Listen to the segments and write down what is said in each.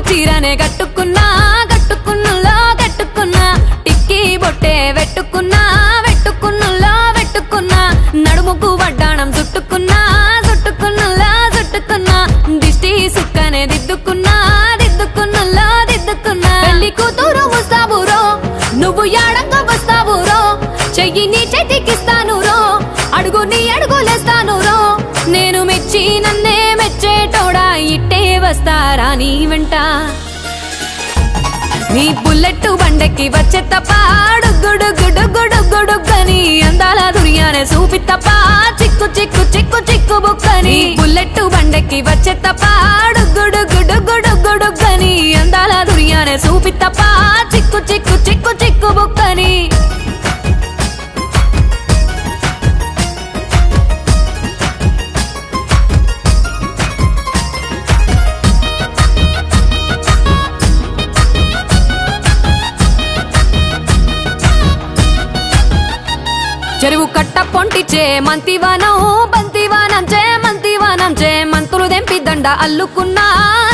చీరనే కట్టుకున్నా కట్టుకున్నులో కట్టుకున్నా టిక్కీ బొట్టే వెట్టుకున్నా వెట్టుకున్నులో వెట్టుకున్నా నడుముకు వడ్డాణం చుట్టుకున్నా చుట్టుకున్నులో చుట్టుకున్నా దిష్టి సుక్కనే దిద్దుకున్నా దిద్దుకున్నులో దిద్దుకున్నా పెళ్లి కూతురు వస్తావురో నువ్వు యాడంగా వస్తావురో చెయ్యి నీ చేతికిస్తాను రో అడుగు నీ అడుగులేస్తాను రో నేను మెచ్చి నన్నే మెచ్చేటోడా ఇట్టే వస్తారా నీ వెంట నీ బుల్లెట్ బండెక్కి వచ్చే తప్ప గుడుగుడుగుడుగుడుగుడుగని అందాల దుర్యానే చూపి తప్ప చిక్కు చిక్కు చిక్కు చిక్కు బుక్కని బుల్లెట్ బండెక్కి వచ్చే తప్ప గుడుగుడుగుడుగుడుగని అందాల దుర్యానే చూపి తప్ప చిక్కు చిక్కు చిక్కు చిక్కు బుక్కని చెరువు కట్ట పొంటిచే మంతివానం బంతివానం చే మంతివానం చే మంతులు దెంపి దండ అల్లుకున్నా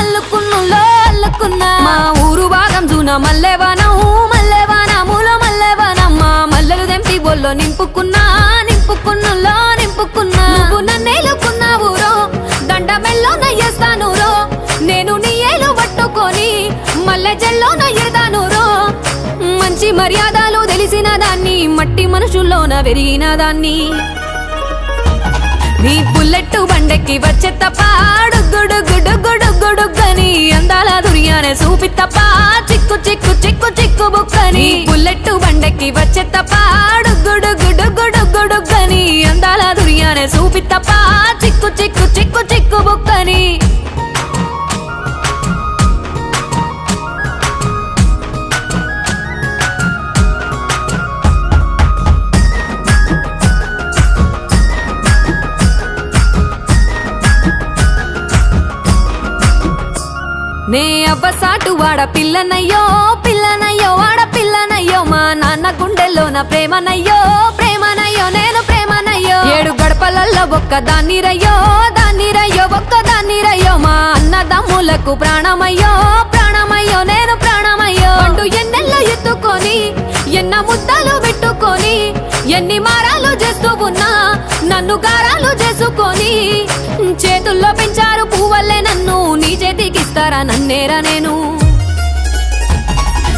అల్లుకున్నులో అల్లుకున్నా మా ఊరు భాగం జూన మల్లెవానం మల్లెవానములో మల్లెవానమ్మ మల్లెలు దెంపి బొల్లో నింపుకున్నా నింపుకున్నులో నింపుకున్నా నువ్వు నన్నేలుకున్నావు రో దండ మెల్లో నయ్యేస్తాను రో నేను నీ ఏలు పట్టుకొని మల్లె జల్లో నయ్యేదాను రో మంచి మర్యాదలు తెలిసిన దాన్ని మట్టి మనుషుల్లోన పెరిగిన దాన్ని నీ బుల్లెట్ బండెక్కి వచ్చే తప్ప గుడుగుడుగుడుగుడుగని అందాల దుర్యానే చూపి తప్ప చిక్కు చిక్కు చిక్కు చిక్కు బుక్కని బుల్లెట్ బండెక్కి వచ్చే తప్ప గుడుగుడుగుడుగుడుగని అందాల దుర్యానే చూపి తప్ప చిక్కు చిక్కు చిక్కు చిక్కు బుక్కని నే అవ్వసాటు వాడ పిల్లనయ్యో పిల్లనయ్యో వాడ పిల్లనయ్యో మా నాన్న గుండెల్లోన ప్రేమనయ్యో ప్రేమనయ్యో నేను ప్రేమనయ్యో 7 గడపలల్లో ఒక్క దాన్ని రయ్యో ఒక్క దాన్ని రయ్యో మా అన్నదమ్ములకు ప్రాణమయ్యో ప్రాణమయ్యో నేను ప్రాణమయ్యో అంటూ ఎన్నెల్లో ఎత్తుకొని ఎన్న ముద్దలు పెట్టుకొని ఎన్ని మారాలు చేస్తూ ఉన్నా నన్ను గారాలు చేసుకొని చేతుల్లో పెంచారు పువ్వల్లే నన్ను నీ చేతికిస్తారా నన్నేరా నేను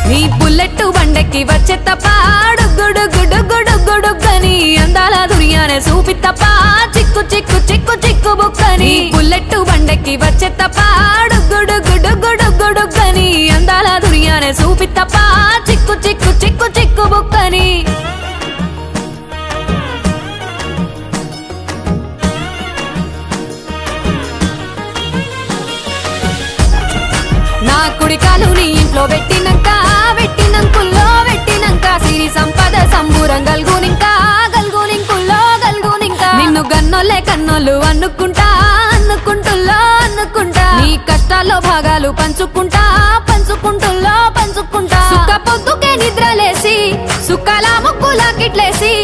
నీ బుల్లెట్ బండెక్కి వచ్చే తప్ప గుడుగుడుగుడుగుడుగని అందాల దుర్యానే చూపి తప్ప చిక్కు చిక్కు చిక్కు చిక్కు బుక్కని బుల్లెట్ బండెక్కి వచ్చే తప్ప గుడుగుడుగుడుగుడుగని అందాల దుర్యానే చూపి తప్ప చిక్కు చిక్కు చిక్కు చిక్కు బుక్కని నా కుడికాలు నీ ఇంట్లో పెట్టినంకుల్లో పెట్టినంక సిరి సంపద సంబూరం గల్గునింకా నిన్ను గన్నోలే కన్నోలు అనుకుంటుల్లో నీ కష్టాల్లో భాగాలు పంచుకుంటుల్లో సుక్క పొద్దుకే నిద్రలేసి సుక్కల ముక్కులాకిట్లేసి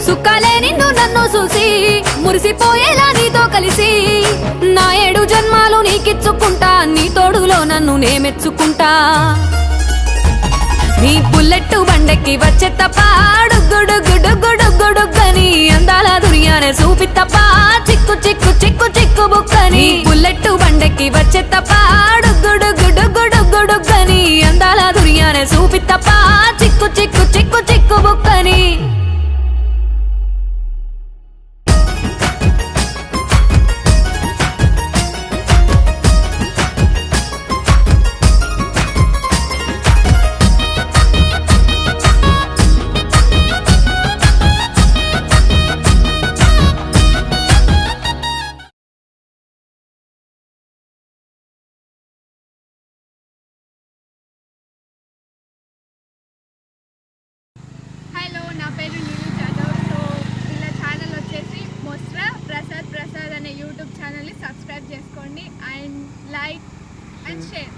సుక్కలే నిన్ను నన్ను చూసి మురిసిపోయేలా నీతో కలిసి నా 7 జన్మాలు నీకిచ్చుకుంటా నీ తోడులో నన్ను నే మెచ్చుకుంటా నీ బుల్లెట్ బండెక్కి వచ్చే తప్ప గుడుగుడుగుడుగుడుగని అందాల దుర్యానే చూపి తప్ప చిక్కు చిక్కు చిక్కు చిక్కు బుక్కని బుల్లెట్ బండెక్కి వచ్చే తప్ప గుడుగుడుగుడుగుడుగని అందాల దుర్యానే చూపి తప్ప చిక్కు చిక్కు చిక్కు చిక్కు బుక్కని నా పేరు నీలు జాదవ్. సో వీళ్ళ ఛానల్ వచ్చేసి మొస్రా ప్రసాద్ అనే యూట్యూబ్ ఛానల్ని సబ్స్క్రైబ్ చేసుకోండి అండ్ లైక్ అండ్ షేర్.